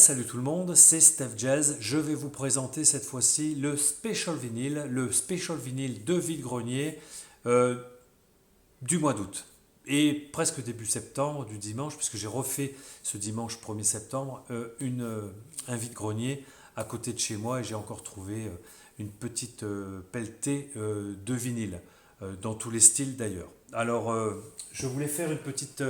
salut tout le monde, c'est Steph Jazz. Je vais vous présenter cette fois-ci le Special Vinyl de Vide-Grenier euh, du mois d'août. Et presque début septembre, du dimanche, puisque j'ai refait ce dimanche 1er septembre un vide-grenier à côté de chez moi et j'ai encore trouvé une petite pelletée de vinyle, dans tous les styles d'ailleurs. Alors, je voulais faire une petite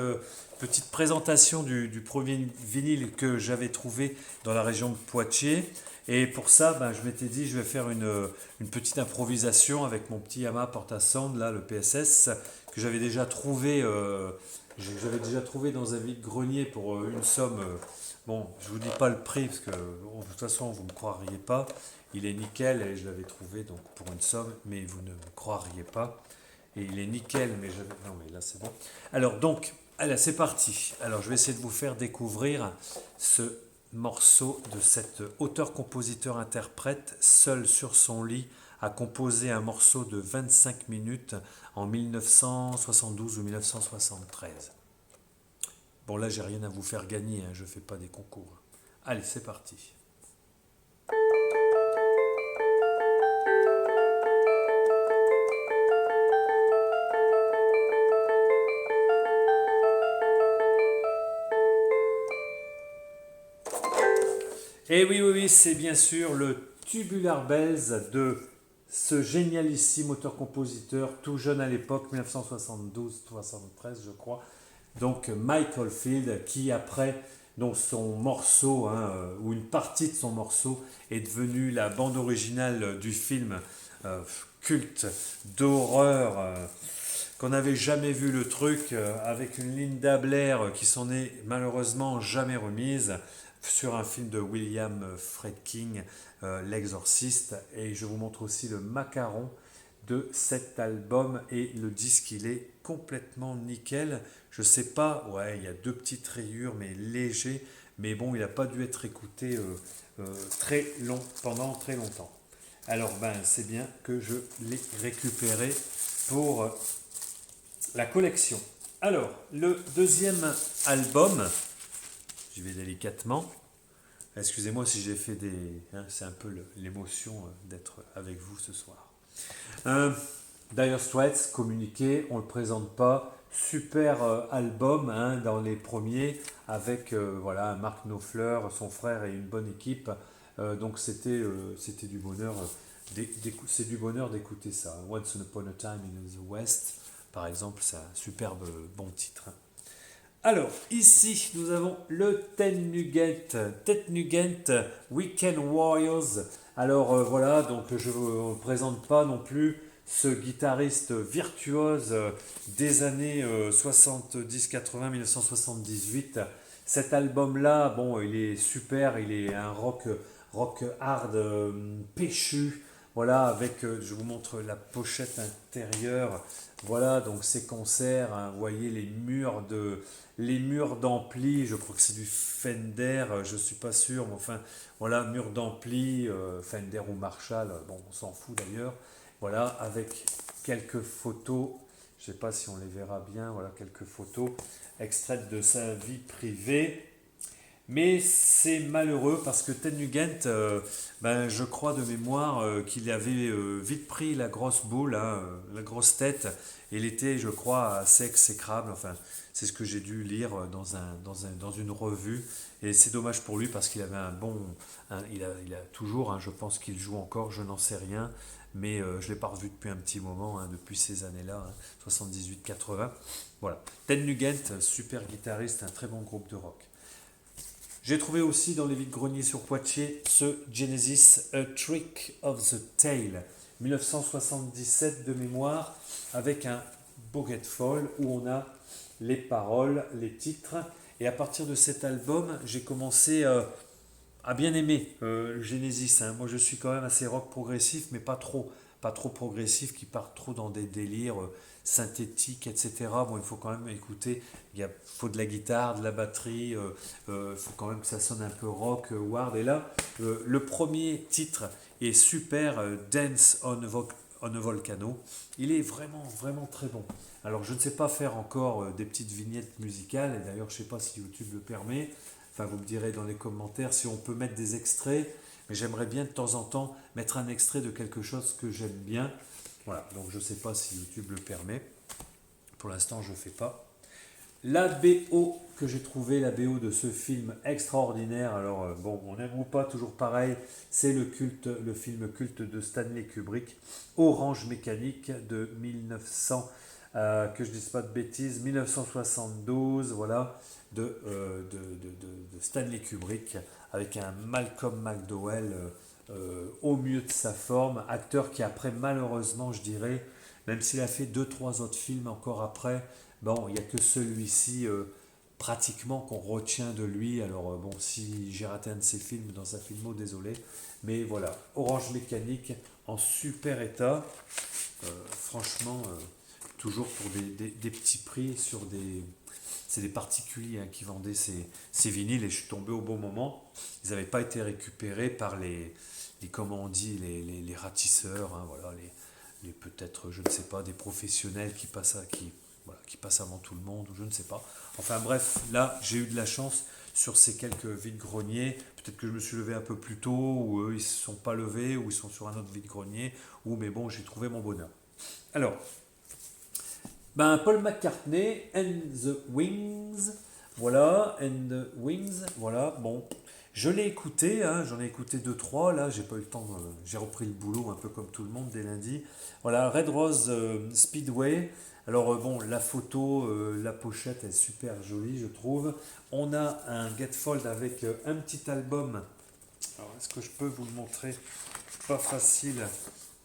présentation du premier vinyle que j'avais trouvé dans la région de Poitiers. Et pour ça, ben, je m'étais dit, je vais faire une petite improvisation avec mon petit Yamaha Portasound, là, le PSS, que j'avais déjà trouvé dans un vide-grenier pour une somme. Bon, je vous dis pas le prix parce que de toute façon vous ne me croiriez pas. Il est nickel et je l'avais trouvé donc pour une somme, mais vous ne me croiriez pas. Et il est nickel, mais non, mais là c'est bon. Alors donc, allez, c'est parti. Alors je vais essayer de vous faire découvrir ce morceau de cet auteur-compositeur-interprète seul sur son lit a composé un morceau de 25 minutes en 1972 ou 1973. Bon là j'ai rien à vous faire gagner, hein, je ne fais pas des concours. Allez, c'est parti. Et oui, oui, oui, c'est bien sûr le Tubular Bells de ce génialissime auteur-compositeur, tout jeune à l'époque, 1972-73 je crois, donc Mike Oldfield, qui après donc son morceau, ou une partie de son morceau, est devenue la bande originale du film culte d'horreur, qu'on n'avait jamais vu le truc, avec une Linda Blair qui s'en est malheureusement jamais remise, sur un film de William Friedkin, L'Exorciste. Et je vous montre aussi le macaron de cet album et le disque il est complètement nickel. Je sais pas, ouais, il y a deux petites rayures mais léger, mais bon, il n'a pas dû être écouté pendant très longtemps. Alors ben c'est bien que je l'ai récupéré pour la collection. Alors le deuxième album, j'y vais délicatement. Excusez-moi si j'ai fait des, hein, c'est un peu l'émotion d'être avec vous ce soir. Dire Straits, communiqué, on ne le présente pas. Super album, hein, dans les premiers, avec voilà, Mark Knopfler, son frère et une bonne équipe. Donc c'était du bonheur. C'est du bonheur d'écouter ça. Once Upon a Time in the West, par exemple, c'est un superbe bon titre. Alors, ici, nous avons le Ted Nugent Weekend Warriors. Alors voilà, donc je ne vous présente pas non plus ce guitariste virtuose des années 70, 80, 1978. Cet album-là, bon, il est super, il est un rock hard péchu. Voilà, avec, je vous montre la pochette intérieure. Voilà, donc ces concerts, hein, vous voyez les murs d'ampli, je crois que c'est du Fender, je ne suis pas sûr, mais enfin, voilà, murs d'ampli, Fender ou Marshall, bon, on s'en fout d'ailleurs. Voilà, avec quelques photos, je ne sais pas si on les verra bien, voilà, quelques photos extraites de sa vie privée. Mais c'est malheureux parce que Ted Nugent, ben, je crois de mémoire qu'il avait vite pris la grosse boule, hein, la grosse tête. Et il était, je crois, assez exécrable. Enfin, c'est ce que j'ai dû lire dans une revue. Et c'est dommage pour lui parce qu'il avait un bon. Il a toujours, hein, je pense qu'il joue encore, je n'en sais rien. Mais je ne l'ai pas revu depuis un petit moment, hein, depuis ces années-là, hein, 78-80. Voilà. Ted Nugent, super guitariste, un très bon groupe de rock. J'ai trouvé aussi dans les vides-greniers sur Poitiers ce Genesis A Trick of the Tail 1977 de mémoire, avec un beau gatefold où on a les paroles, les titres. Et à partir de cet album, j'ai commencé à bien aimer le Genesis, hein. Moi je suis quand même assez rock progressif, mais pas trop progressif qui part trop dans des délires synthétiques, etc. Bon, il faut quand même écouter, faut de la guitare, de la batterie, il faut quand même que ça sonne un peu rock, ward. Et là, le premier titre est super, Dance on a Volcano. Il est vraiment, vraiment très bon. Alors je ne sais pas faire encore des petites vignettes musicales, et d'ailleurs je ne sais pas si YouTube le permet. Enfin, vous me direz dans les commentaires si on peut mettre des extraits, mais j'aimerais bien de temps en temps mettre un extrait de quelque chose que j'aime bien. Voilà, donc je ne sais pas si YouTube le permet. Pour l'instant, je ne fais pas. La BO que j'ai trouvé, la BO de ce film extraordinaire, alors bon, on aime ou pas, toujours pareil, c'est le film culte de Stanley Kubrick, Orange Mécanique de 1900, que je dise pas de bêtises, 1972, voilà, de Stanley Kubrick, avec un Malcolm McDowell au mieux de sa forme, acteur qui après, malheureusement, je dirais, même s'il a fait deux, trois autres films encore après, bon, il n'y a que celui-ci pratiquement qu'on retient de lui. Alors bon, si j'ai raté un de ses films dans sa filmo, désolé. Mais voilà, Orange Mécanique en super état. Franchement, toujours pour des petits prix sur des... C'est des particuliers hein, qui vendaient ces vinyles et je suis tombé au bon moment. Ils n'avaient pas été récupérés par comment on dit, les ratisseurs, hein, voilà, peut-être, je ne sais pas, des professionnels qui passent avant tout le monde, ou je ne sais pas. Enfin bref, là, j'ai eu de la chance sur ces quelques vides-greniers. Peut-être que je me suis levé un peu plus tôt, ou eux, ils ne se sont pas levés, ou ils sont sur un autre vide-grenier, mais bon, j'ai trouvé mon bonheur. Alors, Paul McCartney and the Wings, voilà, bon. Je l'ai écouté, hein, j'en ai écouté deux trois là, j'ai pas eu le temps, j'ai repris le boulot un peu comme tout le monde dès lundi. Voilà, Red Rose Speedway. Alors bon, la photo, la pochette est super jolie, je trouve. On a un Gatefold avec un petit album. Alors, est-ce que je peux vous le montrer? Pas facile.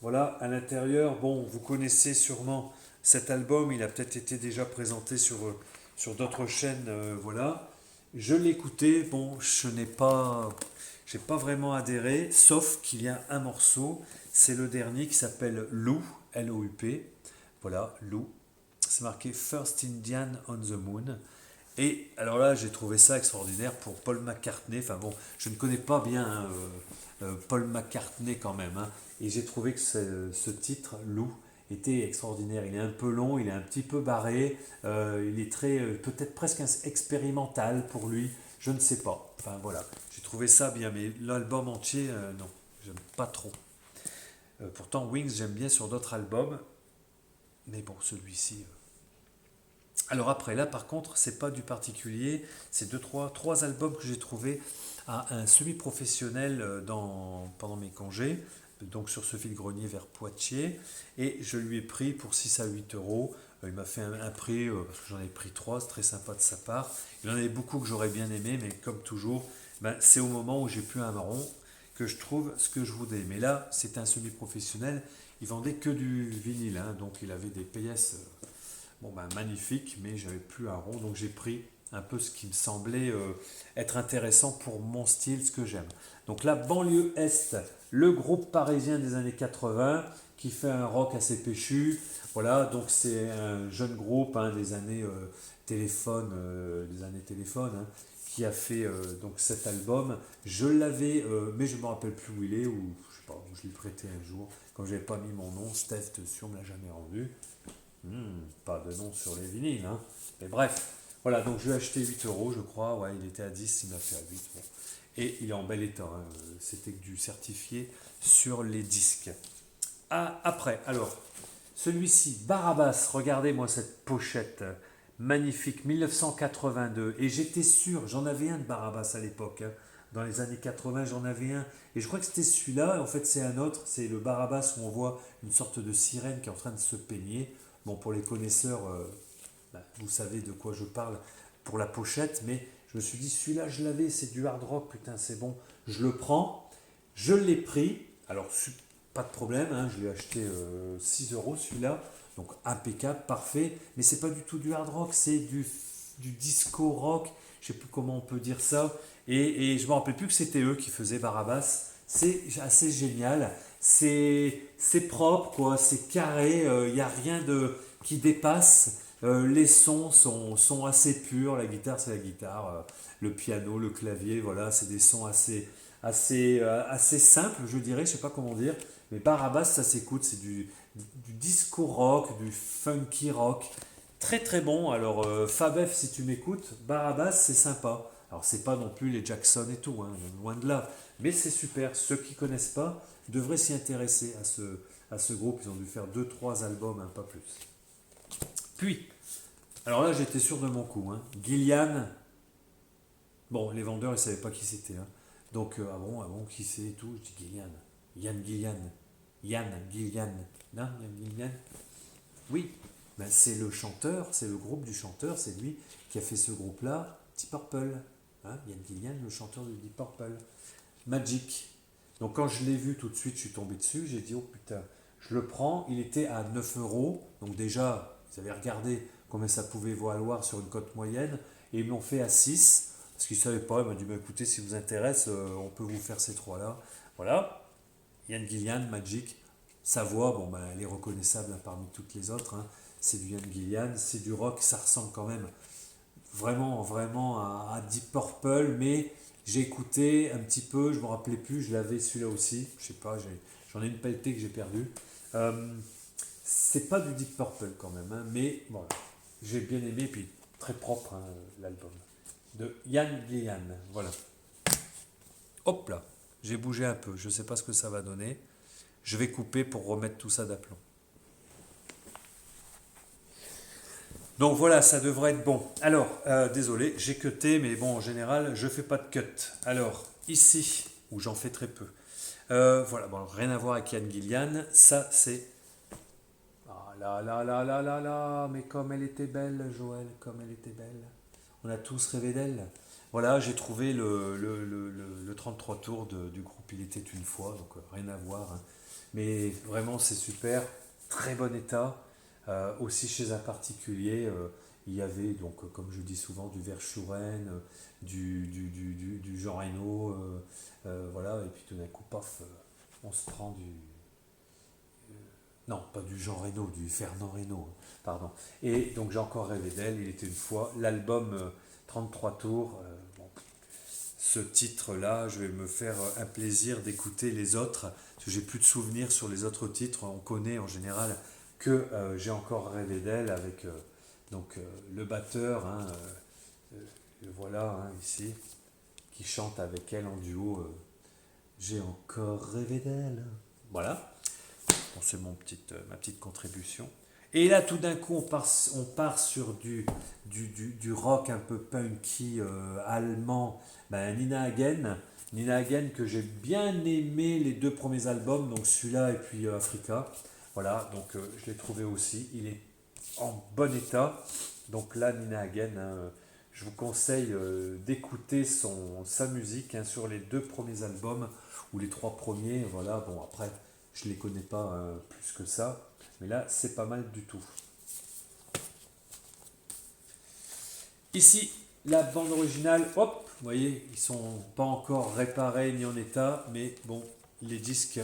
Voilà, à l'intérieur, bon, vous connaissez sûrement cet album, il a peut-être été déjà présenté sur d'autres chaînes, voilà. Je l'ai écouté, bon, j'ai pas vraiment adhéré, sauf qu'il y a un morceau, c'est le dernier qui s'appelle Lou, L-O-U-P, voilà, Lou, c'est marqué First Indian on the Moon, et alors là, j'ai trouvé ça extraordinaire pour Paul McCartney, enfin bon, je ne connais pas bien hein, Paul McCartney quand même, hein, et j'ai trouvé que ce titre, Lou, était extraordinaire. Il est un peu long, il est un petit peu barré, il est très, peut-être presque expérimental pour lui, je ne sais pas. Enfin voilà, j'ai trouvé ça bien, mais l'album entier, non, j'aime pas trop. Pourtant, Wings, j'aime bien sur d'autres albums, mais bon, celui-ci. Alors après, là par contre, c'est pas du particulier, c'est trois albums que j'ai trouvés à un semi-professionnel pendant mes congés, donc sur ce fil-grenier vers Poitiers, et je lui ai pris pour 6 à 8 euros. Il m'a fait un prix, parce que j'en ai pris trois, c'est très sympa de sa part. Il y en avait beaucoup que j'aurais bien aimé, mais comme toujours, c'est au moment où j'ai plus un marron que je trouve ce que je voulais. Mais là, c'est un semi-professionnel, il vendait que du vinyle, hein, donc il avait des PS magnifiques, mais j'avais plus un rond, donc j'ai pris un peu ce qui me semblait être intéressant pour mon style, ce que j'aime. Donc la banlieue Est, le groupe parisien des années 80 qui fait un rock assez péchu. Voilà, donc c'est un jeune groupe hein, des années téléphone, hein, qui a fait donc cet album. Je l'avais, mais je ne me rappelle plus où il est, ou je sais pas, je l'ai prêté un jour. Quand je n'avais pas mis mon nom, Steph dessus, on ne me l'a jamais rendu. Pas de nom sur les vinyles, hein. Mais bref, voilà, donc je lui ai acheté 8 euros, je crois. Ouais, il était à 10, il m'a fait à 8. Bon. Et il est en bel état, hein. C'était que du certifié sur les disques. Ah, après, alors, celui-ci, Barabbas, regardez-moi cette pochette magnifique, 1982. Et j'étais sûr, j'en avais un de Barabbas à l'époque, hein. Dans les années 80, j'en avais un. Et je crois que c'était celui-là. En fait, c'est un autre. C'est le Barabbas où on voit une sorte de sirène qui est en train de se peigner. Bon, pour les connaisseurs, vous savez de quoi je parle pour la pochette. Mais je me suis dit, celui-là, je l'avais. C'est du hard rock. Putain, c'est bon. Je le prends. Je l'ai pris. Alors, pas de problème. Hein, je l'ai acheté 6 euros celui-là. Donc, impeccable, parfait. Mais c'est pas du tout du hard rock. C'est du disco rock. Je sais plus comment on peut dire ça. Et je ne me rappelle plus que c'était eux qui faisaient Barabbas. C'est assez génial. C'est propre, quoi. C'est carré. Il n'y a rien qui dépasse. Les sons sont assez purs. La guitare, c'est la guitare. Le piano, le clavier, voilà. C'est des sons assez simples, je dirais. Je ne sais pas comment dire. Mais Barabbas, ça s'écoute. C'est du disco rock, du funky rock. Très très bon. Alors, Fabef, si tu m'écoutes, Barabbas, c'est sympa. Alors c'est pas non plus les Jackson et tout, hein, loin de là, mais c'est super. Ceux qui connaissent pas devraient s'y intéresser à ce groupe. Ils ont dû faire deux trois albums, hein, pas plus. Puis, alors là j'étais sûr de mon coup, hein. Gillian, bon les vendeurs ils savaient pas qui c'était, hein. Donc ah bon, qui c'est et tout. Je dis Gillian, Yann Gillian, Yann Gillian, non Yann Gillian. Oui, ben, c'est le chanteur, c'est le groupe du chanteur, c'est lui qui a fait ce groupe-là, Deep Purple. Hein, Yann Gillian, le chanteur de Deep Purple. Magic. Donc quand je l'ai vu tout de suite, je suis tombé dessus, j'ai dit oh putain, je le prends, il était à 9 euros. Donc déjà, ils avaient regardé combien ça pouvait valoir sur une cote moyenne, et ils m'ont fait à 6, parce qu'ils ne savaient pas, ils m'ont dit bah, écoutez, si vous intéresse, on peut vous faire ces trois-là. Voilà, Yann Gillian, Magic. Sa voix, bon, ben, elle est reconnaissable, hein, parmi toutes les autres, hein. C'est du Yann Gillian, c'est du rock, ça ressemble quand même vraiment à Deep Purple, mais j'ai écouté un petit peu, je ne me rappelais plus, je l'avais celui-là aussi, je sais pas, j'en ai une pelletée que j'ai perdue. C'est pas du Deep Purple quand même, hein, mais voilà, j'ai bien aimé, puis très propre, hein, l'album de Yann Gillian, voilà. Hop là, j'ai bougé un peu, je ne sais pas ce que ça va donner. Je vais couper pour remettre tout ça d'aplomb. Donc voilà, ça devrait être bon. Alors, désolé, j'ai cuté, mais bon, en général, je ne fais pas de cut. Alors, ici, où j'en fais très peu. Voilà, bon, rien à voir avec Yann Gillian. Ça, c'est... Ah là là là là là là, mais comme elle était belle, Joël, comme elle était belle. On a tous rêvé d'elle. Voilà, j'ai trouvé le 33 tours du groupe Il était une fois, donc rien à voir, hein. Mais vraiment, c'est super, très bon état. Aussi chez un particulier, il y avait, donc, comme je dis souvent, du Verschuren, du Jean Reno, voilà, et puis tout d'un coup, paf, on se prend du... Non, pas du Jean Reno, du Fernand Reno, pardon. Et donc j'ai encore rêvé d'elle, il était une fois, l'album 33 tours. Bon, ce titre-là, je vais me faire un plaisir d'écouter les autres, parce que j'ai plus de souvenirs sur les autres titres. On connaît en général que j'ai encore rêvé d'elle avec le batteur, hein, le voilà, hein, ici, qui chante avec elle en duo. J'ai encore rêvé d'elle. Voilà. Bon, c'est ma petite contribution. Et là, tout d'un coup, on part sur du rock un peu punky allemand. Ben, Nina Hagen. Nina Hagen, que j'ai bien aimé les deux premiers albums, donc celui-là et puis Africa. Voilà, donc je l'ai trouvé aussi. Il est en bon état. Donc là, Nina Hagen, hein, je vous conseille d'écouter sa musique, hein, sur les deux premiers albums ou les trois premiers. Voilà, bon, après, je ne les connais pas plus que ça, mais là, c'est pas mal du tout. Ici, la bande originale, hop, vous voyez, ils sont pas encore réparés ni en état, mais bon, les disques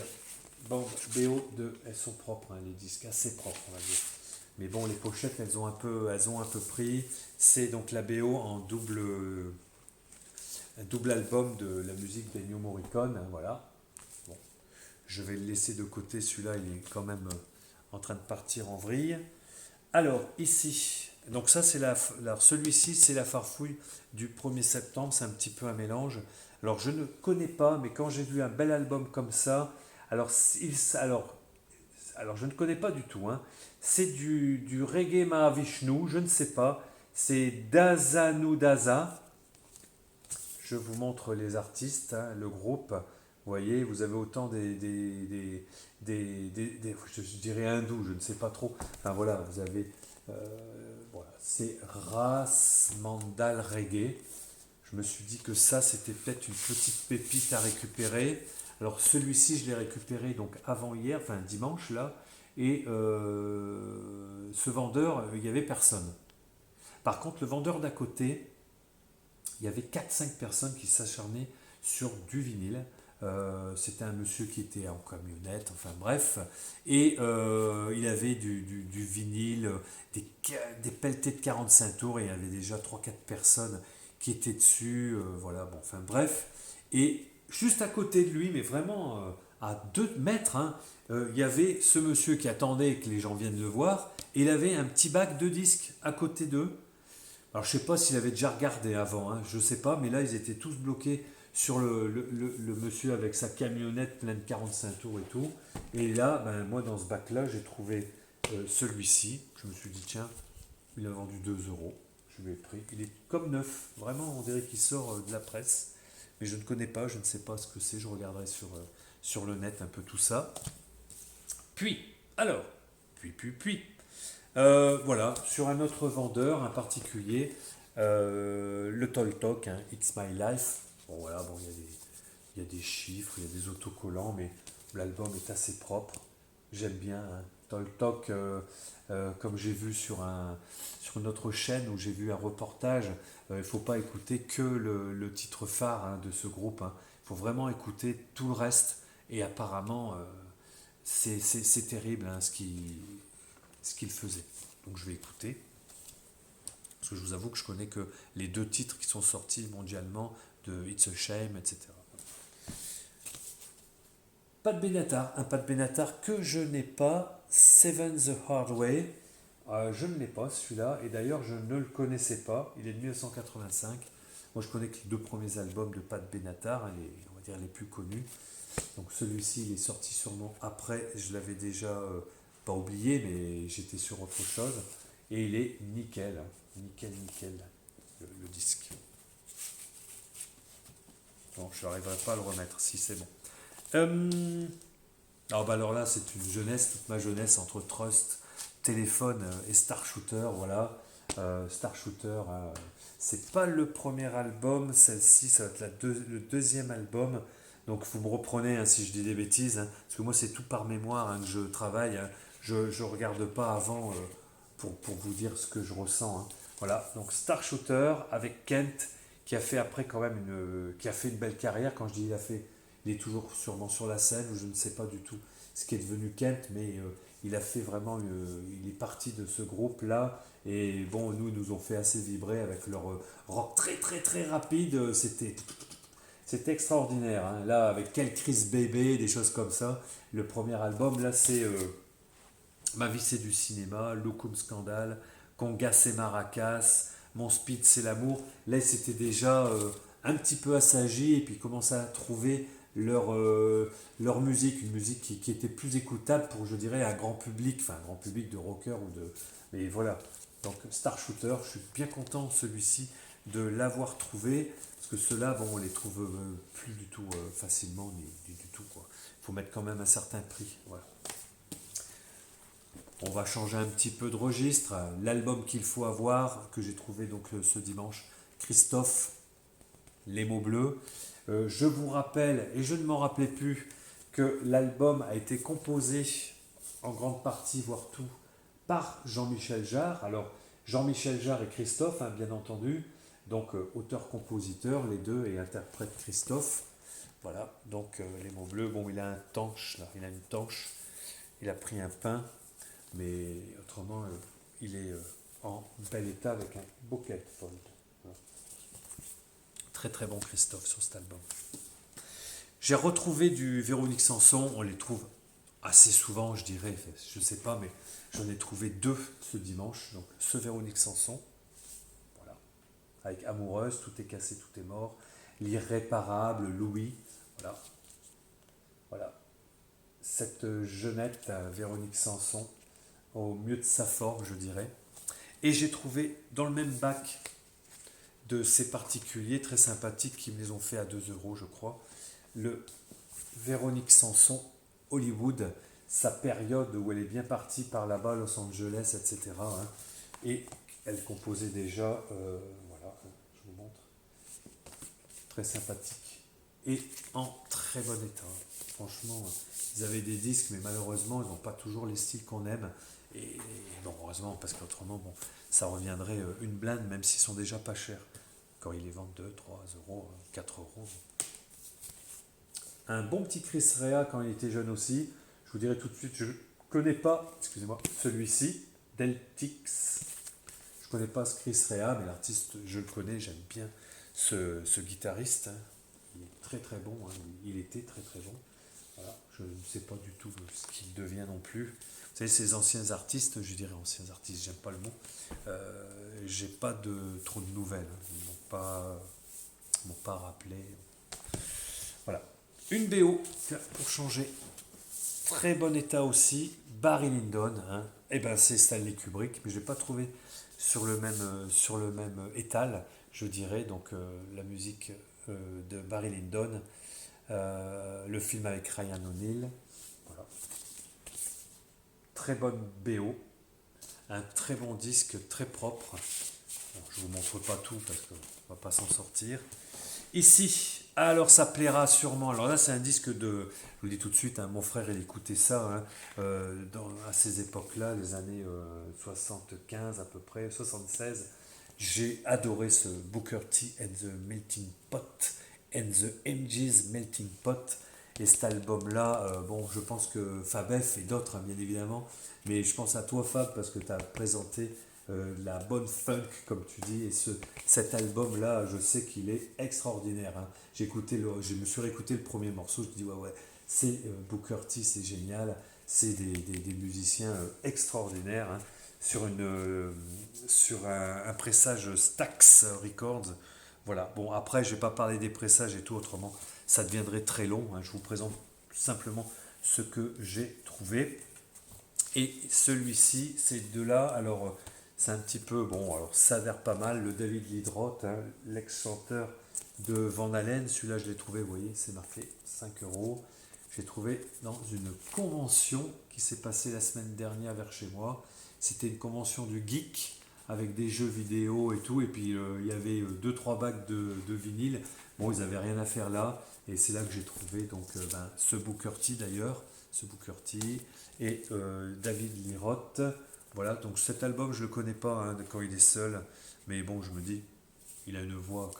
bande BO elles sont propres, hein, les disques assez propres, on va dire. Mais bon, les pochettes, elles ont un peu pris. C'est donc la BO en un double album de la musique d'Ennio Morricone, hein, voilà. Bon, je vais le laisser de côté, celui-là, il est quand même en train de partir en vrille. Alors, ici, donc ça, alors celui-ci, c'est la farfouille du 1er septembre, c'est un petit peu un mélange. Alors, je ne connais pas, mais quand j'ai vu un bel album comme ça, alors, alors je ne connais pas du tout, hein. C'est du reggae Mahavishnu, je ne sais pas. C'est Dazanu Daza. Je vous montre les artistes, hein, le groupe. Vous voyez, vous avez autant je dirais hindous, je ne sais pas trop. Enfin voilà, vous avez, voilà, c'est Ras Mandal Reggae. Je me suis dit que ça, c'était peut-être une petite pépite à récupérer. Alors celui-ci, je l'ai récupéré donc avant-hier, enfin dimanche là, et ce vendeur, il n'y avait personne. Par contre, le vendeur d'à côté, il y avait 4-5 personnes qui s'acharnaient sur du vinyle. C'était un monsieur qui était en camionnette, enfin bref, et il avait du vinyle, des pelletés de 45 tours, et il y avait déjà 3-4 personnes qui étaient dessus, voilà, bon, enfin bref, et juste à côté de lui, mais vraiment à 2 mètres, hein, il y avait ce monsieur qui attendait que les gens viennent le voir, et il avait un petit bac de disques à côté d'eux. Alors je sais pas s'il avait déjà regardé avant, hein, je sais pas, mais là ils étaient tous bloqués sur le monsieur avec sa camionnette pleine de 45 tours et tout. Et là, ben, moi dans ce bac-là, j'ai trouvé celui-ci. Je me suis dit, tiens, il a vendu 2 euros. Je lui ai pris. Il est comme neuf, vraiment, on dirait qu'il sort de la presse. Mais je ne connais pas, je ne sais pas ce que c'est, je regarderai sur le net un peu tout ça. Puis, alors, puis. Voilà, sur un autre vendeur, un particulier, le Toltok, hein, It's My Life. Bon, voilà, bon, il y a des chiffres, il y a des autocollants, mais l'album est assez propre. J'aime bien, hein. Toltok, comme j'ai vu sur une autre chaîne où j'ai vu un reportage, il ne faut pas écouter que le titre phare, hein, de ce groupe, hein. Il faut vraiment écouter tout le reste. Et apparemment, c'est terrible, hein, ce qu'il faisait. Donc je vais écouter, parce que je vous avoue que je connais que les 2 titres qui sont sortis mondialement, de It's a Shame, etc. Pat Benatar, un Pat Benatar que je n'ai pas, Seven the Hard Way. Je ne l'ai pas celui-là, et d'ailleurs je ne le connaissais pas, il est de 1985. Moi je connais que les 2 premiers albums de Pat Benatar, hein, on va dire les plus connus. Donc celui-ci il est sorti sûrement après, je l'avais déjà pas oublié, mais j'étais sur autre chose. Et il est nickel, hein. Nickel, le disque. Bon, je n'arriverai pas à le remettre, si c'est bon. Alors là, c'est une jeunesse, toute ma jeunesse entre Trust, téléphone et Star Shooter, voilà. Star Shooter, c'est pas le premier album, celle-ci, ça va être le 2e album. Donc vous me reprenez, hein, si je dis des bêtises, hein, parce que moi c'est tout par mémoire, hein, que je travaille, hein. Je ne regarde pas avant pour vous dire ce que je ressens, hein. Voilà, donc Star Shooter avec Kent, qui a fait après quand même qui a fait une belle carrière. Quand je dis il est toujours sûrement sur la scène, ou je ne sais pas du tout ce qui est devenu Kent, mais il a fait vraiment, il est parti de ce groupe-là, et bon, ils nous ont fait assez vibrer avec leur rock très rapide, c'était extraordinaire, hein. Là, avec quel Chris Bébé, des choses comme ça. Le premier album, là, c'est Ma vie c'est du cinéma, Locum Scandale, Conga c'est Maracas, Mon Speed c'est l'amour. Là, c'était déjà un petit peu assagi, et puis ils commençaient à trouver leur musique, une musique qui était plus écoutable pour, je dirais, un grand public, enfin un grand public de rockers ou de. Mais voilà. Donc Star Shooter, je suis bien content celui-ci de l'avoir trouvé, parce que ceux-là, bon, on les trouve plus du tout facilement, ni du tout, quoi. Il faut mettre quand même un certain prix. Voilà. On va changer un petit peu de registre. L'album qu'il faut avoir, que j'ai trouvé donc ce dimanche, Christophe, Les mots bleus. Je vous rappelle, et je ne m'en rappelais plus, que l'album a été composé en grande partie, voire tout, par Jean-Michel Jarre. Alors, Jean-Michel Jarre et Christophe, hein, bien entendu. Donc, auteur-compositeur, les deux, et interprète Christophe. Voilà, donc les mots bleus. Bon, il a un tanche, là, il a une tanche. Il a pris un pain, mais autrement, il est en bel état avec un beau fold. Voilà. Très bon Christophe sur cet album. J'ai retrouvé du Véronique Sanson, on les trouve assez souvent, je dirais, je ne sais pas, mais j'en ai trouvé 2 ce dimanche. Donc ce Véronique Sanson, voilà, avec Amoureuse, Tout est cassé, tout est mort, L'irréparable, Louis, voilà. Cette jeunette Véronique Sanson, au mieux de sa forme, je dirais. Et j'ai trouvé dans le même bac de ces particuliers très sympathiques qui me les ont fait à 2 euros, je crois, le Véronique Sanson Hollywood, sa période où elle est bien partie par là-bas, Los Angeles, etc. Hein. Et elle composait déjà, voilà, je vous montre, très sympathique et en très bon état. Franchement, ils avaient des disques, mais malheureusement, ils n'ont pas toujours les styles qu'on aime. Et bon, heureusement, parce qu'autrement, bon, ça reviendrait une blinde, même s'ils sont déjà pas chers. Quand ils les vendent 2, 3 euros, 4 euros. Un bon petit Chris Rea quand il était jeune aussi. Je vous dirai tout de suite, je ne connais pas, excusez-moi, celui-ci, Deltix. Je ne connais pas ce Chris Rea, mais l'artiste, je le connais, j'aime bien ce guitariste. Hein. Il est très bon, hein. Il était très bon. Voilà. Je ne sais pas du tout ce qu'il devient non plus. Vous savez, ces anciens artistes, je dirais anciens artistes, j'aime pas le mot, j'ai pas trop de nouvelles, hein. Ils m'ont pas rappelé. Voilà. Une BO, tiens, pour changer. Très bon état aussi, Barry Lyndon, hein. Et ben c'est Stanley Kubrick, mais je l'ai pas trouvé sur le même étal, je dirais. Donc la musique de Barry Lyndon, le film avec Ryan O'Neal, voilà. Très bonne BO, un très bon disque, très propre. Bon, je ne vous montre pas tout parce qu'on ne va pas s'en sortir. Ici, alors ça plaira sûrement. Alors là, c'est un disque de. Je vous le dis tout de suite, hein, mon frère, il écoutait ça hein, à ces époques-là, les années 75 à peu près, 76. J'ai adoré ce Booker T and the Melting Pot and the MG's Melting Pot. Et cet album-là, bon, je pense que Fabef et d'autres, hein, bien évidemment, mais je pense à toi, Fab, parce que tu as présenté la bonne funk, comme tu dis, et cet album-là, je sais qu'il est extraordinaire. Hein. Je me suis réécouté le premier morceau, je me dis, ouais, c'est Booker T, c'est génial, c'est des musiciens extraordinaires, hein, sur un pressage Stax Records. Voilà, bon, après, je ne vais pas parler des pressages et tout, autrement, ça deviendrait très long. Hein. Je vous présente simplement ce que j'ai trouvé. Et celui-ci, ces deux-là, alors c'est un petit peu, bon, alors ça a l'air pas mal, le David Lee Roth, hein, l'ex-chanteur de Van Halen, celui-là je l'ai trouvé, vous voyez, c'est marqué 5 euros. J'ai trouvé dans une convention qui s'est passée la semaine dernière vers chez moi. C'était une convention du geek avec des jeux vidéo et tout, et puis il y avait 2-3 bacs de vinyle. Bon, ils n'avaient rien à faire là, et c'est là que j'ai trouvé donc, ce Booker T d'ailleurs, ce Booker T et David Lee Roth. Voilà, donc cet album, je ne le connais pas hein, quand il est seul, mais bon, je me dis, il a une voix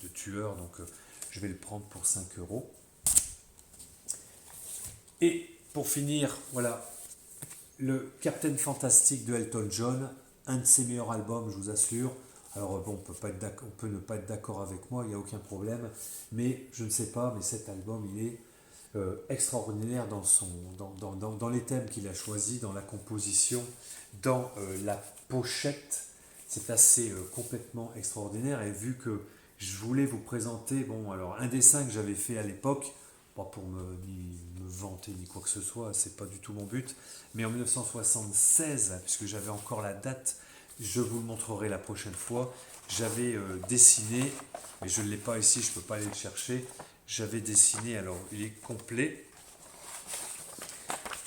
de tueur, donc je vais le prendre pour 5 euros. Et pour finir, voilà, le Captain Fantastic de Elton John, un de ses meilleurs albums, je vous assure. Alors bon, on peut ne pas être d'accord avec moi, il n'y a aucun problème, mais je ne sais pas, mais cet album, il est extraordinaire dans les thèmes qu'il a choisis, dans la composition, dans la pochette. C'est assez complètement extraordinaire. Et vu que je voulais vous présenter, bon, alors un dessin que j'avais fait à l'époque, pas pour ni me vanter ni quoi que ce soit, c'est pas du tout mon but, mais en 1976, puisque j'avais encore la date, je vous le montrerai la prochaine fois. J'avais dessiné, mais je ne l'ai pas ici, je ne peux pas aller le chercher. J'avais dessiné, alors il est complet,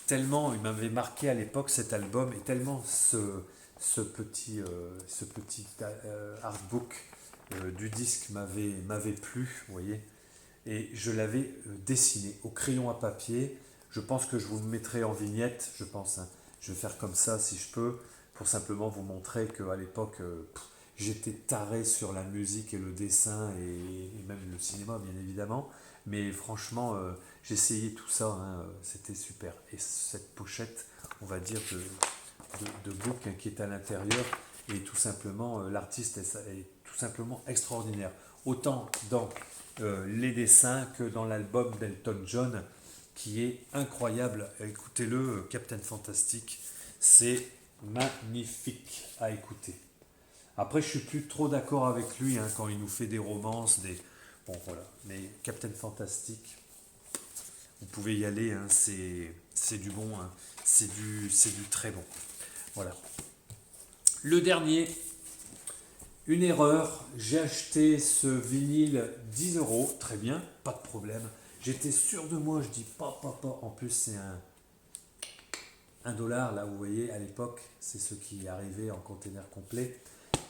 tellement il m'avait marqué à l'époque cet album, et tellement ce petit artbook du disque m'avait plu, vous voyez, et je l'avais dessiné au crayon à papier. Je pense que je vous le mettrai en vignette, je pense, hein. Je vais faire comme ça si je peux, pour simplement vous montrer qu'à l'époque, j'étais taré sur la musique et le dessin et même le cinéma, bien évidemment. Mais franchement, j'essayais tout ça, hein, c'était super. Et cette pochette, on va dire, de book hein, qui est à l'intérieur, et tout simplement, l'artiste est tout simplement extraordinaire. Autant dans les dessins que dans l'album d'Elton John, qui est incroyable. Écoutez-le, Captain Fantastic, c'est magnifique à écouter. Après, je suis plus trop d'accord avec lui hein, quand il nous fait des romances, bon voilà. Mais Captain Fantastic, vous pouvez y aller, hein, c'est du bon, hein, c'est du très bon. Voilà. Le dernier, une erreur, j'ai acheté ce vinyle 10 euros, très bien, pas de problème. J'étais sûr de moi, je dis pas, en plus c'est un dollar, là vous voyez, à l'époque, c'est ce qui arrivait en container complet.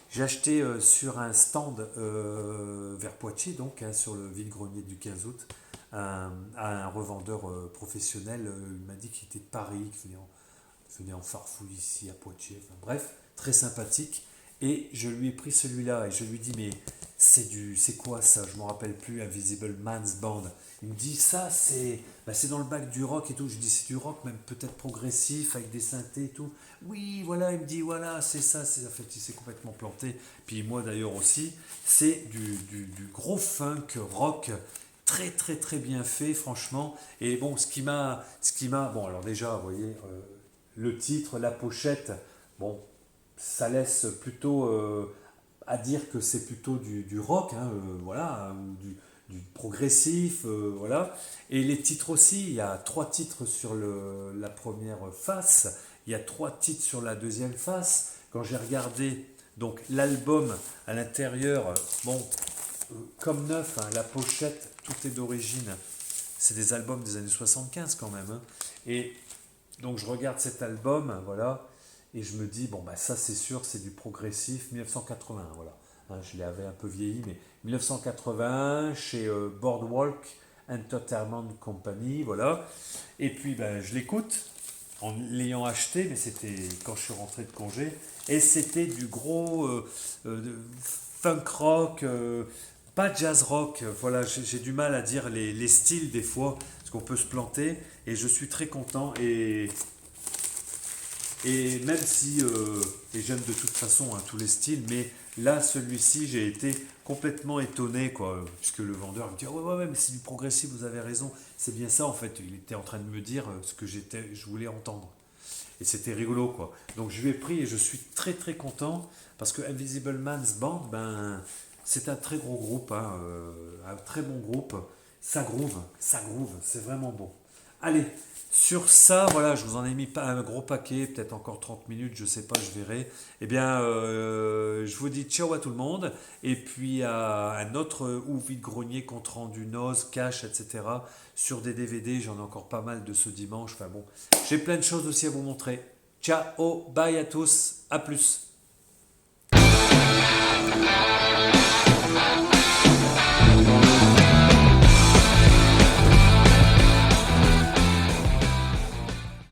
J'ai acheté sur un stand vers Poitiers, donc hein, sur le vide-grenier du 15 août, à un revendeur professionnel. Il m'a dit qu'il était de Paris, qu'il venait en farfouille ici à Poitiers. Enfin, bref, très sympathique. Et je lui ai pris celui-là et je lui ai dit, mais c'est quoi ça? Je ne me rappelle plus, Invisible Man's Band. Il me dit, ça c'est dans le bac du rock et tout. Je lui dis, c'est du rock, même peut-être progressif, avec des synthés et tout. Oui, voilà, il me dit, voilà, c'est ça. En fait, il s'est complètement planté. Puis moi d'ailleurs aussi, c'est du gros funk rock, très très très bien fait, franchement. Et bon, ce qui m'a bon, alors déjà, vous voyez, le titre, la pochette, bon, ça laisse plutôt à dire que c'est plutôt du rock, hein, voilà, ou du progressif, voilà. Et les titres aussi, il y a 3 titres sur la première face, il y a 3 titres sur la deuxième face. Quand j'ai regardé donc l'album à l'intérieur, bon, comme neuf, hein, la pochette, tout est d'origine. C'est des albums des années 75 quand même, hein. Et donc je regarde cet album, voilà, et je me dis, bon, bah ça c'est sûr, c'est du progressif, 1980, voilà. Hein, je l'avais un peu vieilli, mais 1980, chez Boardwalk Entertainment Company, voilà. Et puis ben, je l'écoute, en l'ayant acheté, mais c'était quand je suis rentré de congé, et c'était du gros funk rock, pas jazz rock, voilà, j'ai du mal à dire les styles des fois, parce qu'on peut se planter, et je suis très content, et même si, et j'aime de toute façon hein, tous les styles, mais là, celui-ci, j'ai été complètement étonné, quoi, puisque le vendeur me dit ouais, ouais, ouais, mais c'est du progressif, vous avez raison, c'est bien ça en fait. Il était en train de me dire ce que je voulais entendre. Et c'était rigolo, quoi. Donc je lui ai pris et je suis très très content, parce que Invisible Man's Band, ben, c'est un très gros groupe, hein, un très bon groupe. Ça groove, c'est vraiment bon. Allez, sur ça, voilà, je vous en ai mis pas un gros paquet, peut-être encore 30 minutes, je sais pas, je verrai. Eh bien, je vous dis ciao à tout le monde, et puis à un autre ou vide-grenier compte rendu Noz, Cash, etc. Sur des DVD, j'en ai encore pas mal de ce dimanche. Enfin bon, j'ai plein de choses aussi à vous montrer. Ciao, bye à tous, à plus.